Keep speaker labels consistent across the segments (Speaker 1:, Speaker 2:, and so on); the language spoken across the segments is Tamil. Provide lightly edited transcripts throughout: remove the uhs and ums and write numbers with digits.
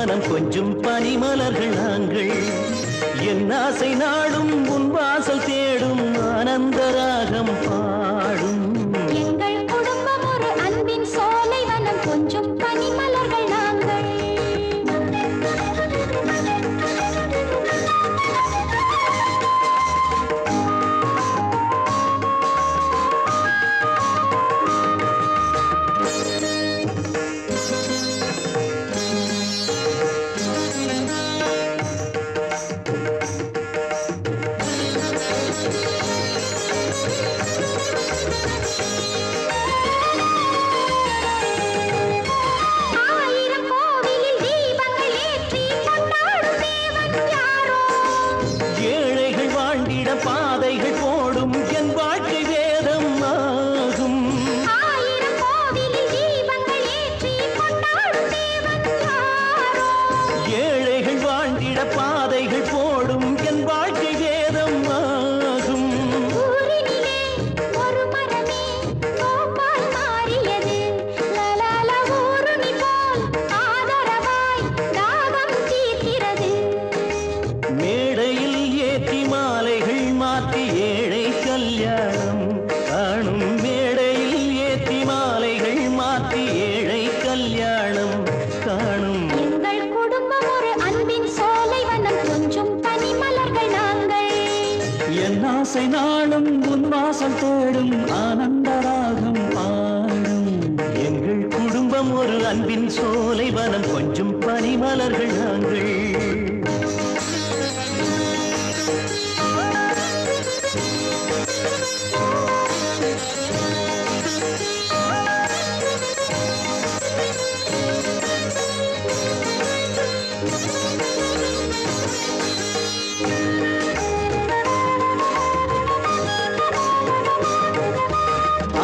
Speaker 1: வனம் கொஞ்சம் பனிமலர்கள் நாங்கள் என் ஆசை நாடும் உன் வாசல் தேடும் ஆனந்த ராகம் பாடும்
Speaker 2: எங்கள் குடும்பம் ஒரு அன்பின் சோலை வனம் கொஞ்சம் பனிமலர்கள் நாங்கள்
Speaker 1: பாதைகள் போடும் என் வாழ்க்கை வேதம் ஆகும் ஏழைகள் வாழ்ந்திட பாதைகள் போடும் என் வாழ்க்கை வேதம் ஆகும்
Speaker 2: ஒரு மரமே கோபால் மாறியது ஊருணி போல் ஆதரவாய் தாகம் தீர்க்கிறது
Speaker 1: மேடையில் ஏற்றி மாலைகள் மாற்றி ஏழை கல்யாணம் காணும் மேடையில் ஏற்றி மாலைகள் மாற்றி ஏழை கல்யாணம் காணும்
Speaker 2: எங்கள் குடும்பம் ஒரு அன்பின் சோலை வனம் கொஞ்சம் பனிமலர்கள் நாங்கள்
Speaker 1: என் ஆசை நாளும் உன் வாசல் தேடும் ஆனந்த ராகம் பாடும் எங்கள் குடும்பம் ஒரு அன்பின் சோலை வனம் கொஞ்சம் பனிமலர்கள் நாங்கள்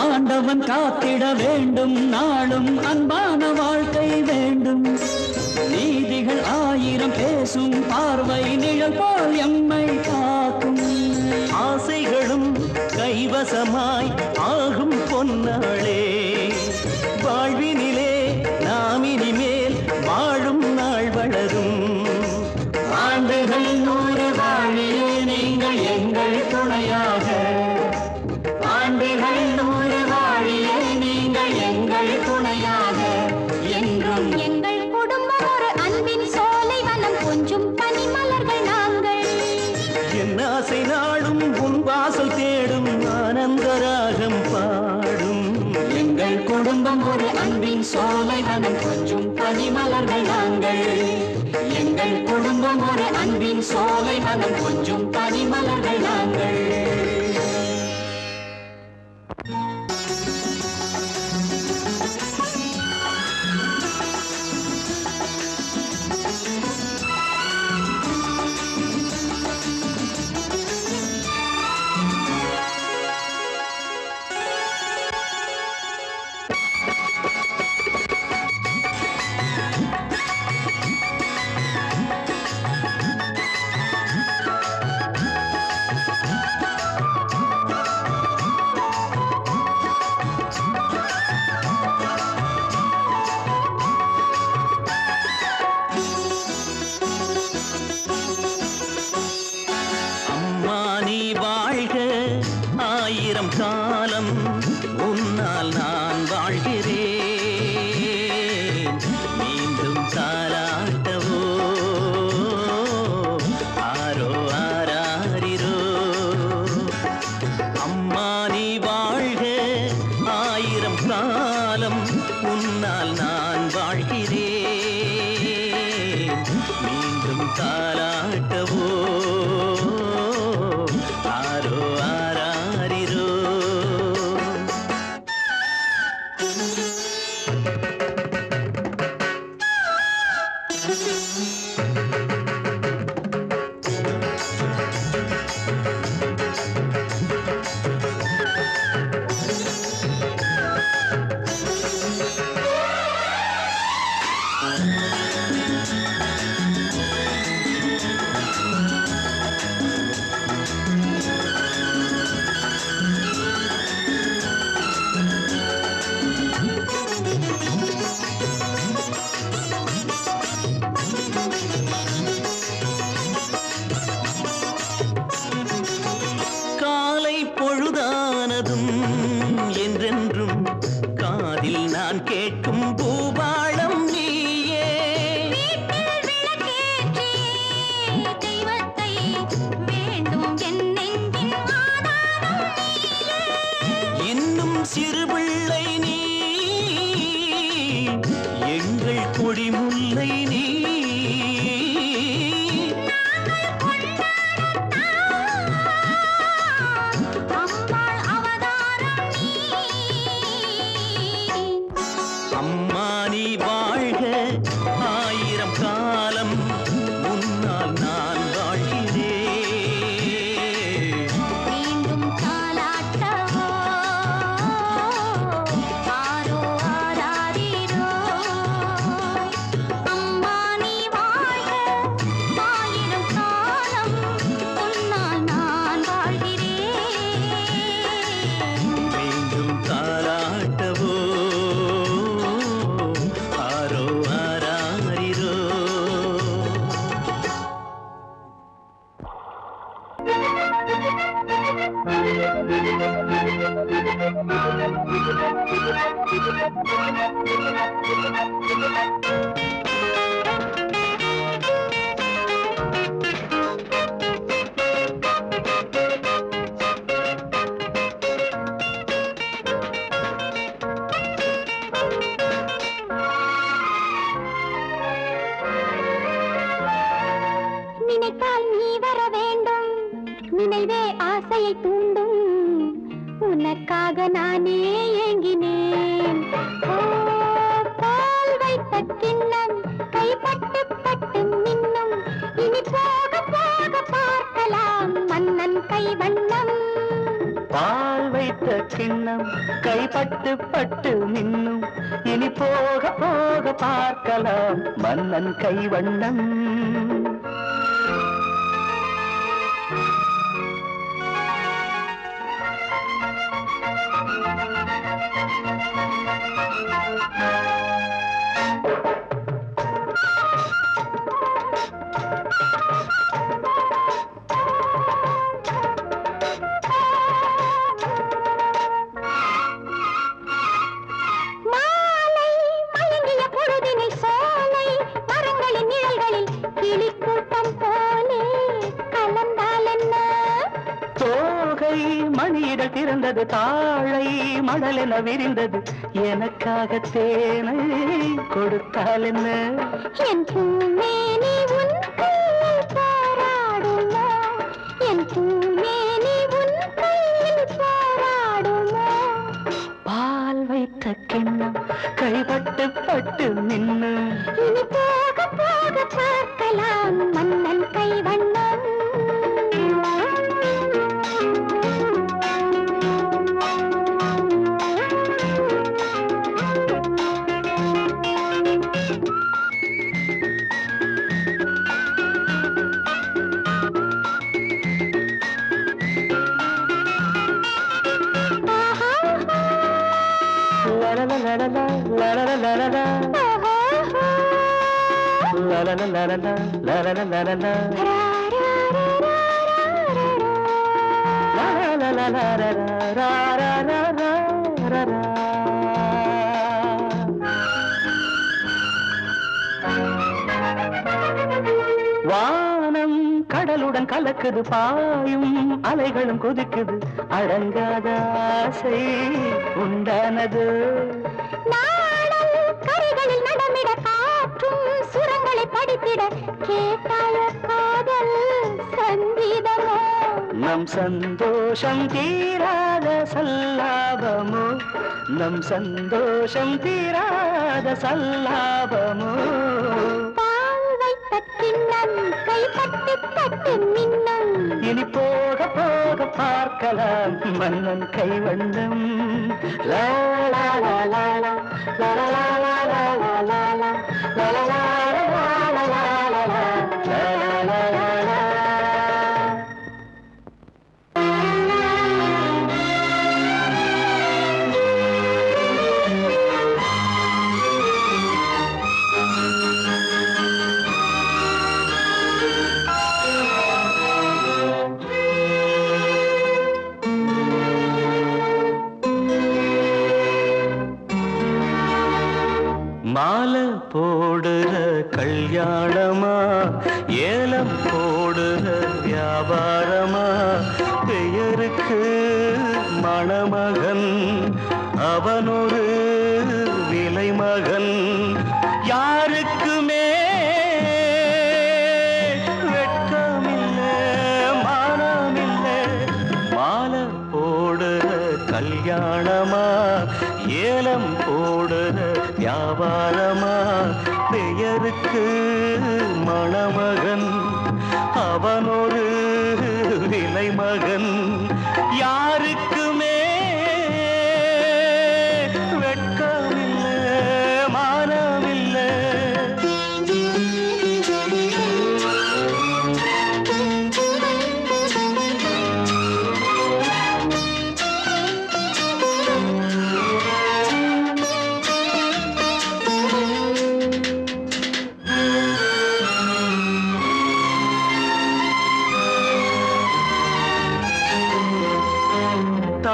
Speaker 1: ஆண்டவன் காத்திட வேண்டும் நாளும் அன்பான வாழ்க்கை வேண்டும் நீதிகள் ஆயிரம் பேசும் பார்வை நிழல் போல் எம்மை காக்கும் ஆசைகளும் கைவசமாய் ஆகும் பொன்னாளே வாழ்வினிலே நாம் இனிமேல் வாழும் நாள் வளரும் ஆண்டுகள் 100 வாழியே நீங்கள் எங்கள் துணையாக ஆண்டுகள் 100 வாழியே நீங்கள் எங்கள் துணையாக என்றும்
Speaker 2: எங்கள் குடும்பம் ஒரு அன்பின் சோலை வனம் கொஞ்சம் பனிமலர்கள் நாங்கள்
Speaker 1: என் ஆசை நாடும் உன் வாசல் தேடும் ஆனந்த ராகம் பாடும் எங்கள் குடும்பம் ஒரு அன்பின் சோலை வனம் கொஞ்சம் பனிமலர்கள் நாங்கள் எங்கள் குடும்பம் ஒரு அன்பின் சோலை வனம் கொஞ்சம் பனிமலர்கள் நாங்கள் காலம் உன்னால் நான் வாழ்கிறேன் மீண்டும் தாலாட்டவோ ஆரோ ஆராரிரோ அம்மா நீ வாழ்க 1000 காலம் உன்னால் நான் வாழ்கிறேன் மீண்டும் தாலாட்டவோ ஆரோ ஆராரிரோ
Speaker 2: நினைத்தால் நீ வர வேண்டும், நினைவே ஆசையை தூண்டும், உனக்காக நானே ஏங்கினேன். ஓ, பால் வைத்த கிண்ணம் கைப்பட்டு பட்டு மின்னும், இனி போக போக பார்க்கலாம் மன்னன் கைவண்ணம்.
Speaker 1: பால் வைத்த கிண்ணம் கைப்பட்டு பட்டு மின்னும், இனி போக போக பார்க்கலாம் மன்னன் கைவண்ணம்.
Speaker 2: மாலை மயங்கிய பொழுதினில் சோலை மரங்களின் நிழல்களில் கிளிக்கூட்டம் போலே கலந்தால் என்ன?
Speaker 1: தோகை மணியிடல் திறந்தது, தாழை மடலென விரிந்தது, எனக்காக தேனை கொடுத்தால் என்ன?
Speaker 2: என் பூமேனி உன் கையில் போராடுமோ, என் பூமேனி உன் கையில் போராடுமோ?
Speaker 1: பால் வைத்த கிண்ணம் கைப்பட்டு பட்டு நின்னு,
Speaker 2: இனி போக போக பார்க்கலாம் மன்னன் கைவண்ணம்.
Speaker 1: லலலலலலா, லலலலலலா, லலலலலலா, லலலலலலா, லலலலலலலா. வானம் கடலுடன் கலக்குது, பாயும் அலைகளும் குதிக்குது, அடங்காத ஆசை உண்டானது.
Speaker 2: நாடல் கரைகளில் நடமிட காற்றும் சுரங்களை படித்திட கேட்டாய காதல் சங்கீதமோ?
Speaker 1: நம் சந்தோஷம் தீராத சல்லாபமோ, நம் சந்தோஷம் தீராத சல்லாபமோ.
Speaker 2: பால் வைத்த கிண்ணம் கைப்பட்டு பட்டு மின்னும்,
Speaker 1: இனி போக போக பார்க்கலாம் மன்னன் கைவண்ணம். லா லா லா லா லா, லா லா லா லா லா லா லா, லா லா லா லா லா லா லா லா, லா லா லா லா. மாலை போடுற கல்யாணமா, ஏலம் போடுற வியாபாரமா, பெயருக்கு மணமகன் அவனொரு விலை மகன். யாருக்குமே வெட்கமில்லை மானமில்லை, மாலை போடுற கல்யாணமா, ஏலம் போடுற வியாபாரமா, பெயருக்கு மணமகன் அவனொரு விலை மகன். யாருக்குமே வெட்கமில்லை மானமில்லை.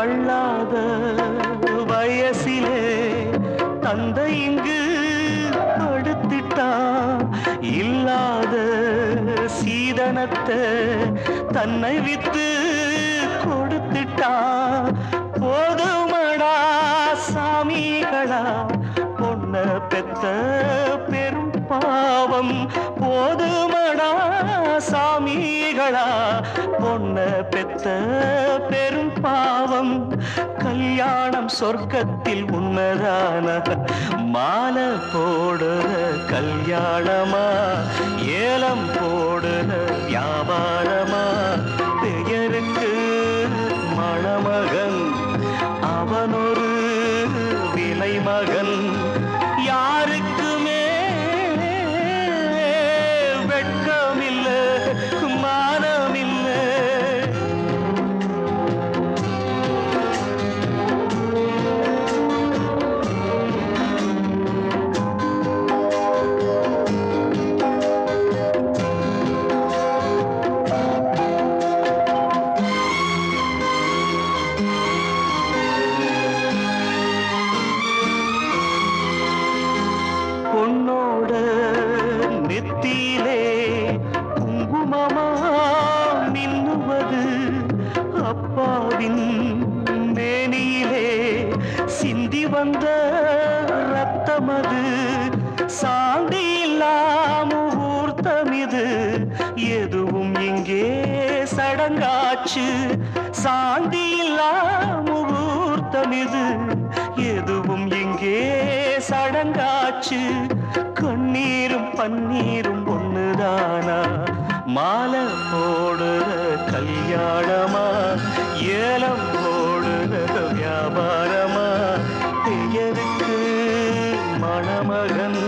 Speaker 1: தள்ளாத வயசிலே தந்தை இங்கு படுத்திட்டான். இல்லாத சீதனத்தை தன்னை வித்து கொடுத்துட்டான். போதுமடா சாமிகளா பொண்ண பெத்த பெரும் பாவம். போதுமடா சாமிகளா பொண்ண பெத்த பெரும் பாவம். கல்யாணம் சொர்க்கத்தில் உண்மைதான மாலை போடுற கல்யாணமா ஏலம் போடுற வியாபாரமா? பெயருக்கு மணமகன் அவனொரு விலை மகன். யாருக்குமே வெட்கமில்லை மானமில்லை. பொன்னோட நெத்தியிலே குங்குமமா மின்னுவது, அப்பாவின் மேனியிலே சிந்தி வந்த ரத்தமது. சாந்தி இல்லாம முகூர்த்தமிது, எதுவும் இங்கே சடங்காச்சு. சாந்தி இல்லாம முகூர்த்தமிது, எதுவும் இங்கே சடங்காச்சு. கண்ணீரும் பன்னீரும் ஒண்ணுதானா? மாலை போடுற கல்யாணமா ஏலம் போடுற வியாபாரமா? பெயருக்கு மணமகன்